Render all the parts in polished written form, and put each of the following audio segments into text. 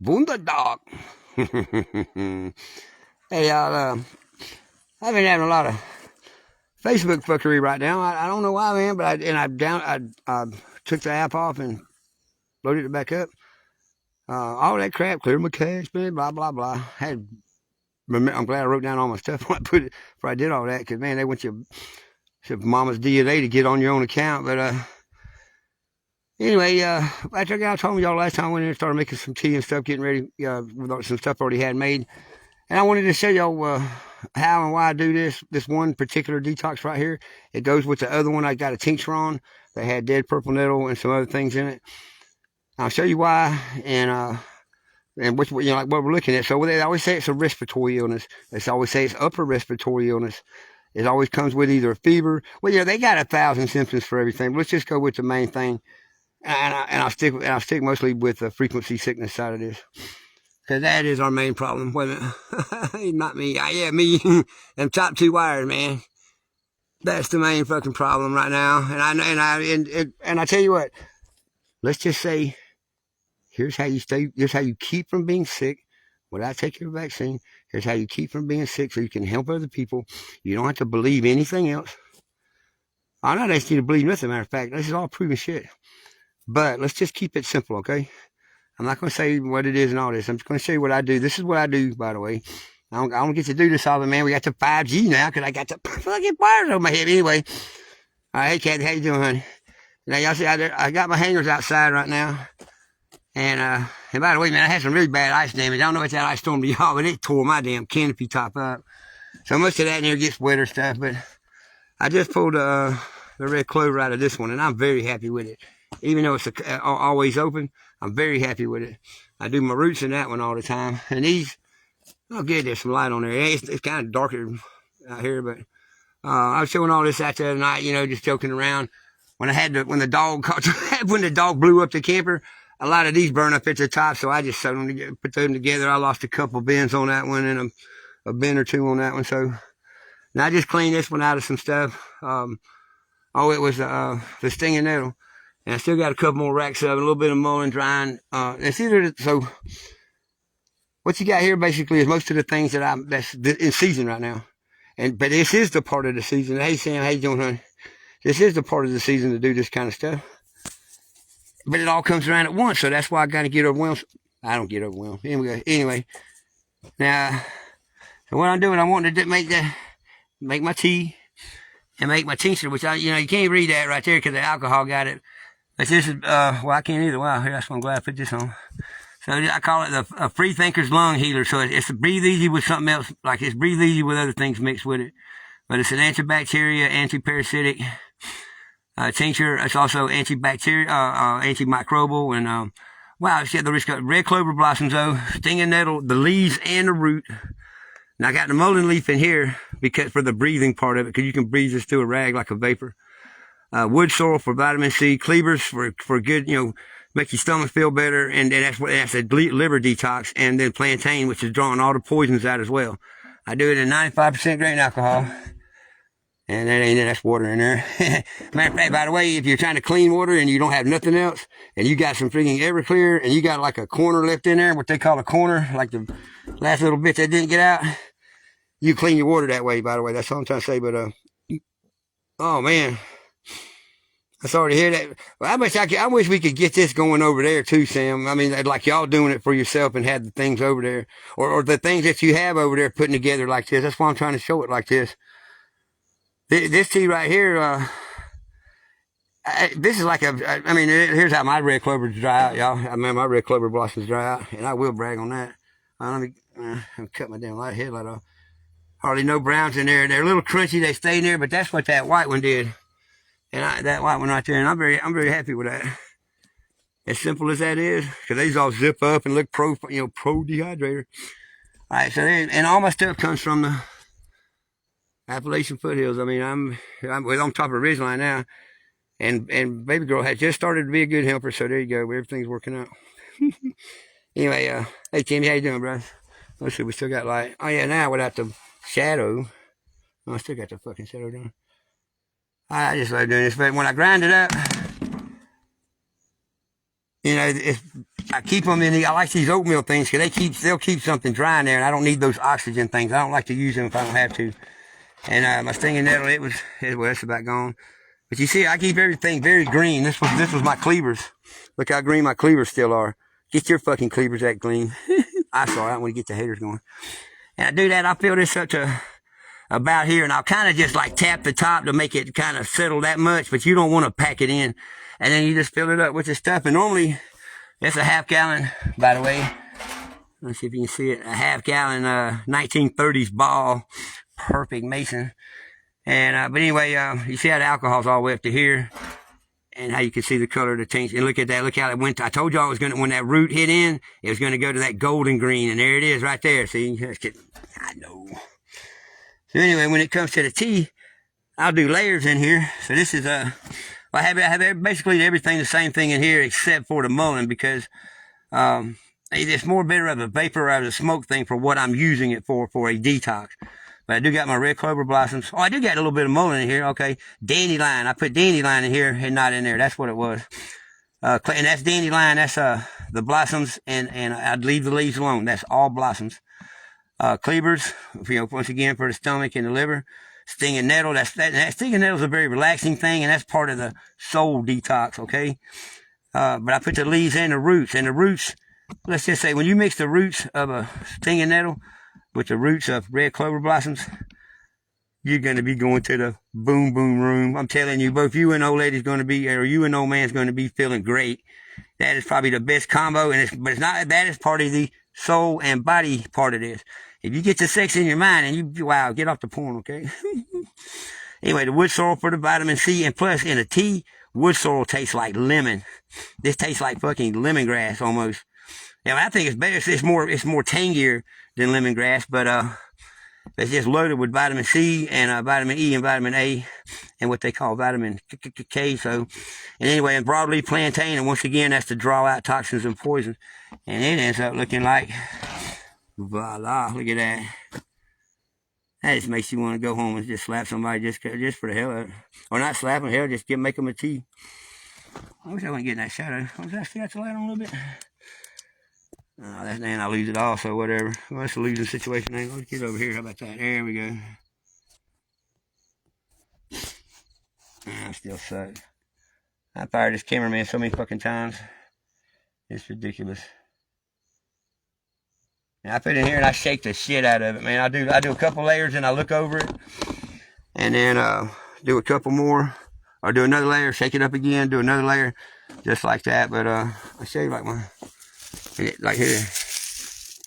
Wunderdog. Hey, y'all, I've been having a lot of Facebook fuckery right now. I don't know why, man, but I took the app off and loaded it back up. All that crap, clear my cache, man, blah, blah, blah. I'm glad I wrote down all my stuff when I put it, before I did all that, because, man, they want your mama's DNA to get on your own account. But anyway, after I told y'all last time, I went in and started making some tea and stuff, getting ready with some stuff I already had made. And I wanted to show y'all how and why I do this one particular detox right here. It goes with the other one I got a tincture on that had dead purple nettle and some other things in it. I'll show you why and which, like what we're looking at. So they always say it's a respiratory illness. They always say it's upper respiratory illness. It always comes with either a fever. Well, they got 1,000 symptoms for everything. But let's just go with the main thing, and I'll stick mostly with the frequency sickness side of this, because that is our main problem. Wait a minute. Not me. Yeah, me. Them top two wires, man. That's the main fucking problem right now. And I tell you what. Let's just say, here's how you keep from being sick without taking a vaccine. Here's how you keep from being sick so you can help other people. You don't have to believe anything else. I'm not asking you to believe nothing, matter of fact. This is all proven shit. But let's just keep it simple, okay? I'm not going to say what it is and all this. I'm just going to show you what I do. This is what I do, by the way. I don't get to do this all the man. We got the 5G now because I got the fucking wires on my head anyway. All right, hey, Kathy, how you doing, honey? Now, y'all see, I got my hangers outside right now. And by the way, man, I had some really bad ice damage. I don't know if that ice storm to y'all, but it tore my damn canopy top up. So much of that in here gets wetter stuff. But I just pulled the red clover out of this one, and I'm very happy with it. Even though it's always open, I'm very happy with it. I do my roots in that one all the time. And these, oh, good, there's some light on there. It's kind of darker out here, but I was showing all this out there tonight, just joking around. When the dog blew up the camper, a lot of these burned up at the top, so I just sewed them together, put them together. I lost a couple bends on that one and a bend or two on that one. So now I just cleaned this one out of some stuff. It was the stinging nettle, and I still got a couple more racks of it, a little bit of mullein drying. So what you got here basically is most of the things that's in season right now, but this is the part of the season. Hey Sam, how you doing, honey? This is the part of the season to do this kind of stuff. But it all comes around at once, so that's why I got to get overwhelmed. I don't get overwhelmed. Anyway. Now, so what I'm doing, I'm wanting to make my tea and make my tincture, which you can't read that right there because the alcohol got it. But this is, I can't either. Wow, that's why I'm glad I put this on. So I call it the Free Thinker's Lung Healer. So it's breathe easy with something else, like it's breathe easy with other things mixed with it. But it's an antibacterial, anti-parasitic tincture. It's also antibacterial, antimicrobial, and wow, it's got the risk of red clover blossoms though, stinging nettle, the leaves and the root. Now I got the mullein leaf in here because for the breathing part of it, because you can breathe this through a rag like a vapor. Wood sorrel for vitamin C, cleavers for good, make your stomach feel better, and that's a liver detox, and then plantain, which is drawing all the poisons out as well. I do it in 95% grain alcohol. And that's water in there. Matter of fact, by the way, if you're trying to clean water and you don't have nothing else, and you got some freaking Everclear, and you got like a corner left in there, what they call a corner, like the last little bit that didn't get out, you clean your water that way, by the way. That's all I'm trying to say, but, oh man. I'm sorry to hear that. Well, I wish we could get this going over there too, Sam. I mean, like y'all doing it for yourself and had the things over there, or the things that you have over there putting together like this. That's why I'm trying to show it like this. This tea right here, this is like here's how my red clovers dry out, y'all. I mean, my red clover blossoms dry out, and I will brag on that. Let me cut my damn headlight off. Hardly no browns in there. They're a little crunchy. They stay in there, but that's what that white one did. And that white one right there, and I'm very happy with that. As simple as that is, because these all zip up and look pro dehydrator. All right, so and all my stuff comes from the Appalachian foothills. I mean, I'm on top of Ridgeline now, and baby girl had just started to be a good helper. So there you go, everything's working out. Anyway, hey Timmy, how you doing, bro? Let's see, we still got light. Oh yeah, now without the shadow, I still got the fucking shadow down. I just love doing this, but when I grind it up, I keep them in I like these oatmeal things because they'll keep something dry in there, and I don't need those oxygen things. I don't like to use them if I don't have to. And my stinging nettle, well, it's about gone. But you see, I keep everything very green. This was my cleavers. Look how green my cleavers still are. Get your fucking cleavers that green. I'm sorry, I don't want to get the haters going. And I do that, I fill this up to about here, and I'll kind of just like tap the top to make it kind of settle that much, but you don't want to pack it in. And then you just fill it up with this stuff. And normally, it's a half gallon, by the way. Let's see if you can see it. A half gallon 1930s ball. Perfect Mason. And but anyway, you see how the alcohol's all the way up to here, and how you can see the color of the tints. And look at that. Look how it went. I told y'all it was gonna, when that root hit in, it was gonna go to that golden green, and there it is right there. See, I know. So anyway, when it comes to the tea, I'll do layers in here. So this is I have basically everything the same thing in here except for the mullein, because it's more better of a vapor out of the smoke thing for what I'm using it for a detox. But I do got my red clover blossoms. Oh, I do got a little bit of mullein in here. Okay. Dandelion. I put dandelion in here and not in there. That's what it was. And that's dandelion. That's, the blossoms, and I'd leave the leaves alone. That's all blossoms. Cleavers, once again, for the stomach and the liver. Stinging nettle. That stinging nettle is a very relaxing thing, and that's part of the soul detox. Okay. But I put the leaves and the roots, let's just say when you mix the roots of a stinging nettle with the roots of red clover blossoms, you're going to be going to the boom, boom room. I'm telling you, both you and old lady's going to be, or you and old man's going to be feeling great. That is probably the best combo, but it's not, that is part of the soul and body part of this. If you get the sex in your mind and wow, get off the porn, okay? Anyway, the wood sorrel for the vitamin C, and plus in a tea, wood sorrel tastes like lemon. This tastes like fucking lemongrass almost. Yeah, I think it's better. It's more tangier than lemongrass, but it's just loaded with vitamin C and vitamin E and vitamin A and what they call vitamin K. So, and anyway, and broadleaf plantain, and once again, that's to draw out toxins and poisons. And it ends up looking like, voila, look at that. That just makes you want to go home and just slap somebody just for the hell of it. Or not slap them, hell, just make them a tea. I wish I wasn't getting that shadow. Was that see that light on a little bit? That's then I lose it all, so whatever. Well, that's a losing situation. Let's get over here. How about that? There we go. I still suck. I fired this cameraman so many fucking times. It's ridiculous. And I put it in here and I shake the shit out of it, man. I do a couple layers and I look over it, and then do a couple more, or do another layer, shake it up again, do another layer, just like that. But I show you like here,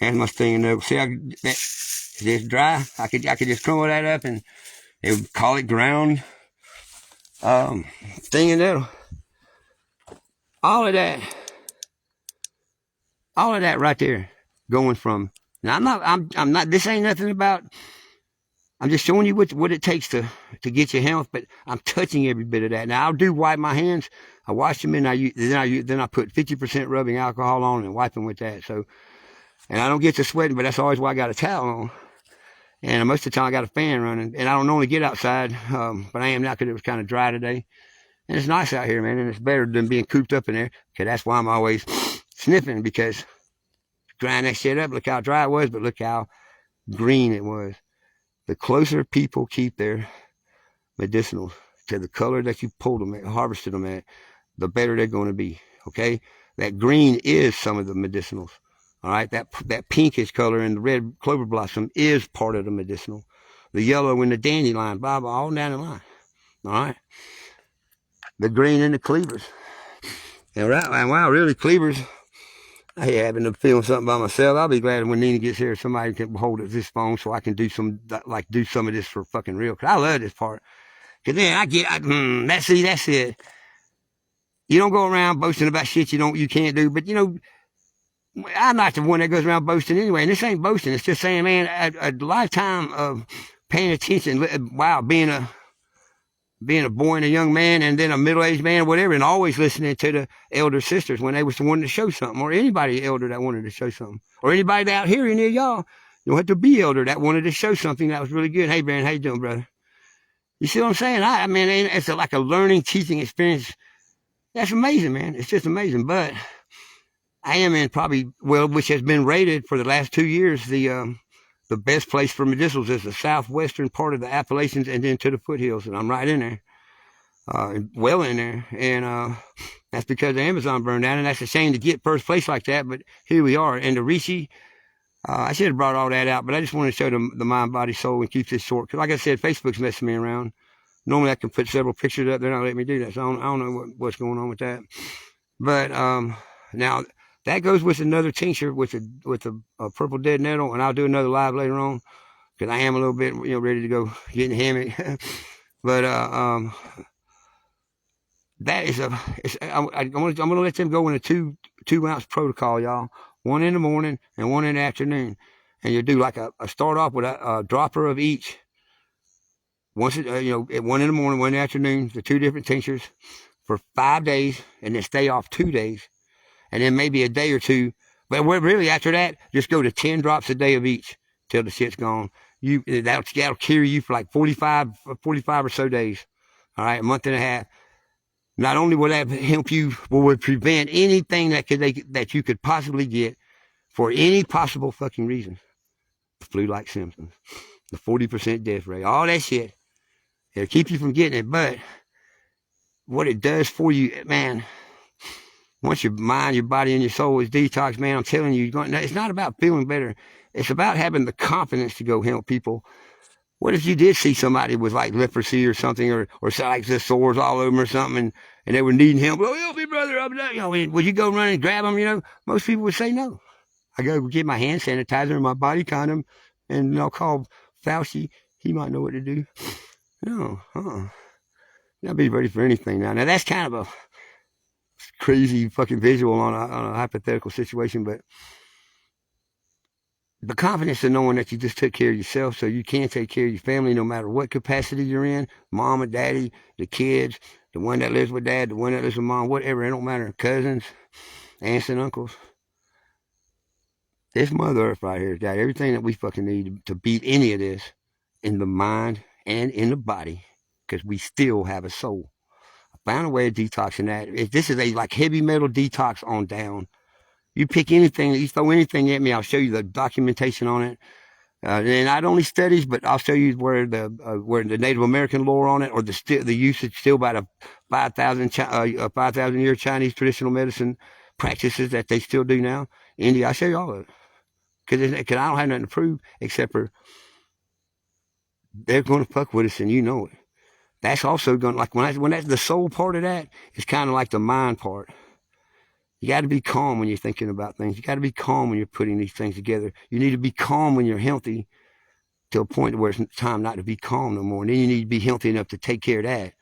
and my stinging nettle. See how it's dry? I could just crumble that up and they would call it ground stinging nettle. All of that right there, going from. Now I'm not. This ain't nothing about. I'm just showing you what it takes to get your health, but I'm touching every bit of that. Now I do wipe my hands. I wash them and then I put 50% rubbing alcohol on and wipe them with that. So, and I don't get to sweating, but that's always why I got a towel on. And most of the time I got a fan running, and I don't normally get outside, but I am now because it was kind of dry today. And it's nice out here, man, and it's better than being cooped up in there. Okay, that's why I'm always sniffing, because drying that shit up. Look how dry it was, but look how green it was. The closer people keep their medicinals to the color that you pulled them at, harvested them at, the better they're going to be. Okay, that green is some of the medicinals. All right, that pinkish color in the red clover blossom is part of the medicinal. The yellow in the dandelion, blah blah, all down the line. All right, the green in the cleavers. And right, wow, really cleavers. I happen to feel something by myself. I'll be glad when Nina gets here, somebody can hold this phone so I can do some of this for fucking real. Cause I love this part. Cause then that's it. You don't go around boasting about shit you can't do. But you know, I'm not the one that goes around boasting anyway. And this ain't boasting. It's just saying, man, a lifetime of paying attention. Wow, being a boy and a young man, and then a middle-aged man, whatever, and always listening to the elder sisters when they was wanting to show something, or anybody elder that wanted to show something, or anybody out here near y'all, you don't have to be elder that wanted to show something that was really good. Hey, Brandon, how you doing, brother? You see what I'm saying? I mean, it's like a learning, teaching experience. That's amazing, man. It's just amazing. But I am in probably, well, which has been rated for the last 2 years, the best place for medicinals is the southwestern part of the Appalachians and then to the foothills. And I'm right in there, well in there. And that's because the Amazon burned down. And that's a shame to get first place like that. But here we are. And the Reishi, I should have brought all that out, but I just wanted to show them the mind, body, soul, and keep this short. Because like I said, Facebook's messing me around. Normally I can put several pictures up. They're not letting me do that. So I don't know what's going on with that. But now that goes with another tincture with a purple dead nettle, and I'll do another live later on because I am a little bit ready to go get in the hammock. But that is I'm gonna let them go in a two ounce protocol, y'all. One in the morning and one in the afternoon, and you do like a start off with a dropper of each. Once one in the morning, one in the afternoon, the 2 different tinctures for 5 days, and then stay off 2 days, and then maybe a day or two. But really after that, just go to 10 drops a day of each till the shit's gone. That'll carry you for like 45 or so days. All right, a month and a half. Not only will that help you, but will prevent anything that you could possibly get for any possible fucking reason. Flu-like symptoms, the 40% death rate, all that shit. It'll keep you from getting it, but what it does for you, man, once your mind, your body, and your soul is detoxed, man, I'm telling you, it's not about feeling better. It's about having the confidence to go help people. What if you did see somebody with like leprosy or something, or like the sores all over them or something, and they were needing help? Oh, help me, brother! Would you go run and grab them? Most people would say no. I go get my hand sanitizer and my body condom, and I'll call Fauci. He might know what to do. No, I'll be ready for anything now. Now that's kind of a crazy fucking visual on a hypothetical situation, but the confidence of knowing that you just took care of yourself so you can take care of your family no matter what capacity you're in, mom and daddy, the kids, the one that lives with dad, the one that lives with mom, whatever, it don't matter, cousins, aunts and uncles. This Mother Earth right here has got everything that we fucking need to beat any of this in the mind and in the body, because we still have a soul. I found a way of detoxing that. This is a like heavy metal detox on down. You pick anything, you throw anything at me, I'll show you the documentation on it. And not only studies, but I'll show you where the Native American lore on it, or the usage still by the 5,000 year Chinese traditional medicine practices that they still do now. India, I'll show you all of it. Because I don't have nothing to prove except for they're going to fuck with us, and you know it. That's also going to, like, when that's the soul part of that, it's kind of like the mind part. You got to be calm when you're thinking about things. You got to be calm when you're putting these things together. You need to be calm when you're healthy to a point where it's time not to be calm no more. And then you need to be healthy enough to take care of that.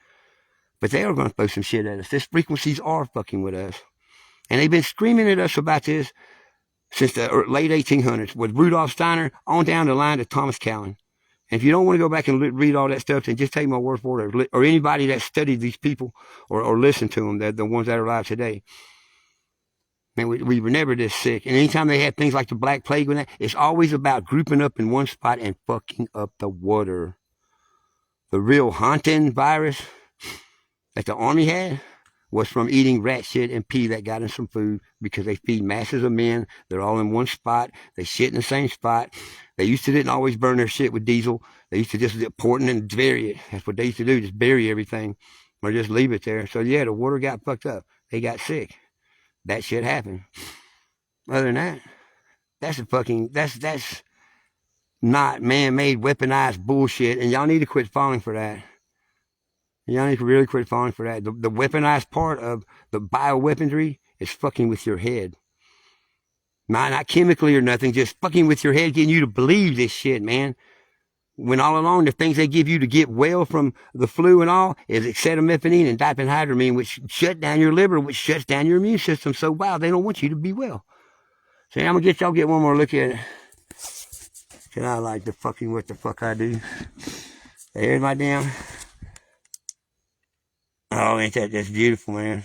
But they are going to throw some shit at us. These frequencies are fucking with us. And they've been screaming at us about this since the late 1800s, with Rudolf Steiner on down the line to Thomas Callan. And if you don't want to go back and read all that stuff, then just take my word for it, or anybody that studied these people or listened to them, the ones that are alive today. Man, we were never this sick. And anytime they had things like the Black Plague, it's always about grouping up in one spot and fucking up the water. The real haunting virus that the army had was from eating rat shit and pee that got in some food, because they feed masses of men. They're all in one spot. They shit in the same spot. They used to didn't always burn their shit with diesel. They used to just pour it and bury it. That's what they used to do, just bury everything or just leave it there. So yeah, the water got fucked up. They got sick. That shit happened. Other than that, that's not man-made, weaponized bullshit, and y'all need to quit falling for that. Y'all need to really quit falling for that. The weaponized part of the bioweaponry is fucking with your head. Not chemically or nothing, just fucking with your head, getting you to believe this shit, man. When all along the things they give you to get well from the flu and all is acetaminophen and diphenhydramine, which shut down your liver, which shuts down your immune system. So wow, they don't want you to be well. So I'm gonna get one more look at it. Can I like the fucking what the fuck I do? Here's my damn. Oh, ain't that just beautiful, man?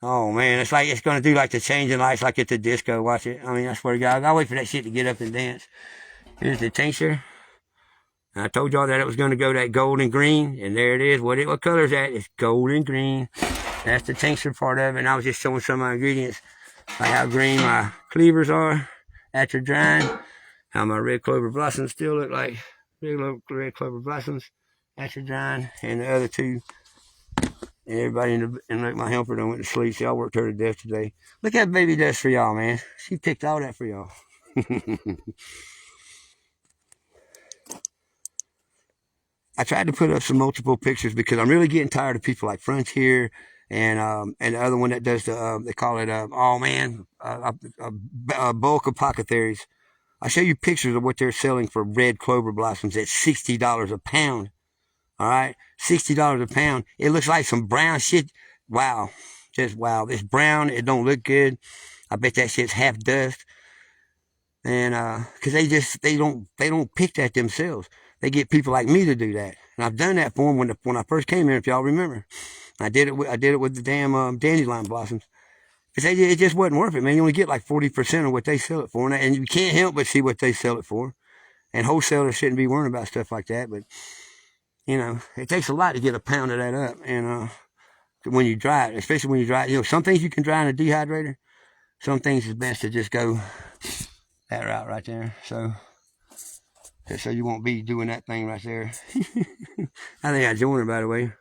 Oh man, it's like it's gonna do like the changing lights like at the disco. Watch it. I mean, I swear to God, I'll wait for that shit to get up and dance. Here's the tincture. I told y'all that it was going to go that gold and green, and there it is. What color is that? It's gold and green. That's the tincture part of it, and I was just showing some of my ingredients. like how green my cleavers are after drying, how my red clover blossoms still look like red clover blossoms after drying, and the other two. And everybody and my helper done went to sleep. Y'all worked her to death today. Look at baby does for y'all, man. She picked all that for y'all. I tried to put up some multiple pictures because I'm really getting tired of people like Frontier and the other one that does they call it bulk apothecaries. I'll show you pictures of what they're selling for red clover blossoms at $60 a pound. All right, $60 a pound. It looks like some brown shit. Wow, just wow. It's brown. It don't look good. I bet that shit's half dust. And because they don't pick that themselves. They get people like me to do that. And I've done that for them when I first came here. If y'all remember, I did it with the damn dandelion blossoms. Cause it just wasn't worth it, man. You only get like 40% of what they sell it for, and you can't help but see what they sell it for. And wholesalers shouldn't be worrying about stuff like that, but you know, it takes a lot to get a pound of that up. And when you dry it, especially when you dry it, you know, some things you can dry in a dehydrator. Some things is best to just go that route right there. So you won't be doing that thing right there. I think I joined her, by the way.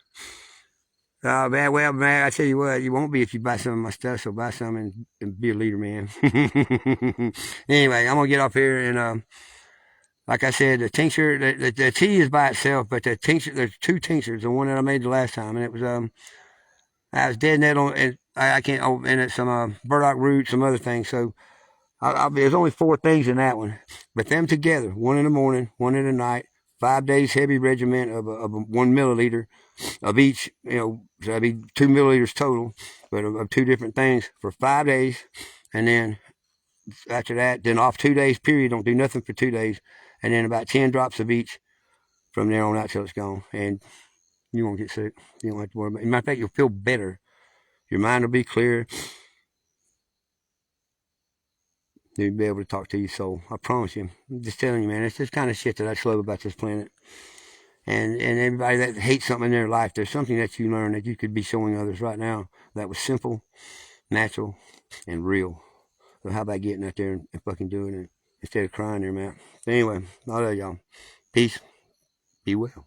Well, man, I tell you what, you won't be if you buy some of my stuff, so buy some and be a leader, man. Anyway, I'm going to get off here, and like I said, the tincture, the tea is by itself, but the tincture, there's two tinctures, the one that I made the last time, and it was, I was dead net on, and I can't, and it's some burdock root, some other things, so there's only 4 things in that one, but them together, one in the morning, one in the night, 5 days heavy regimen of a 1 milliliter of each, you know, so that'd be 2 milliliters total, but of 2 different things for 5 days, and then after that, then off 2 days period, don't do nothing for 2 days, and then about 10 drops of each from there on out till it's gone, and you won't get sick. You don't have to worry about it. As a matter of fact, you'll feel better. Your mind will be clear. You'll be able to talk to your soul. I promise you. I'm just telling you, man. It's this kind of shit that I love about this planet. And everybody that hates something in their life, there's something that you learn that you could be showing others right now that was simple, natural, and real. So how about getting out there and fucking doing it instead of crying there, man? But anyway, I love y'all. Peace. Be well.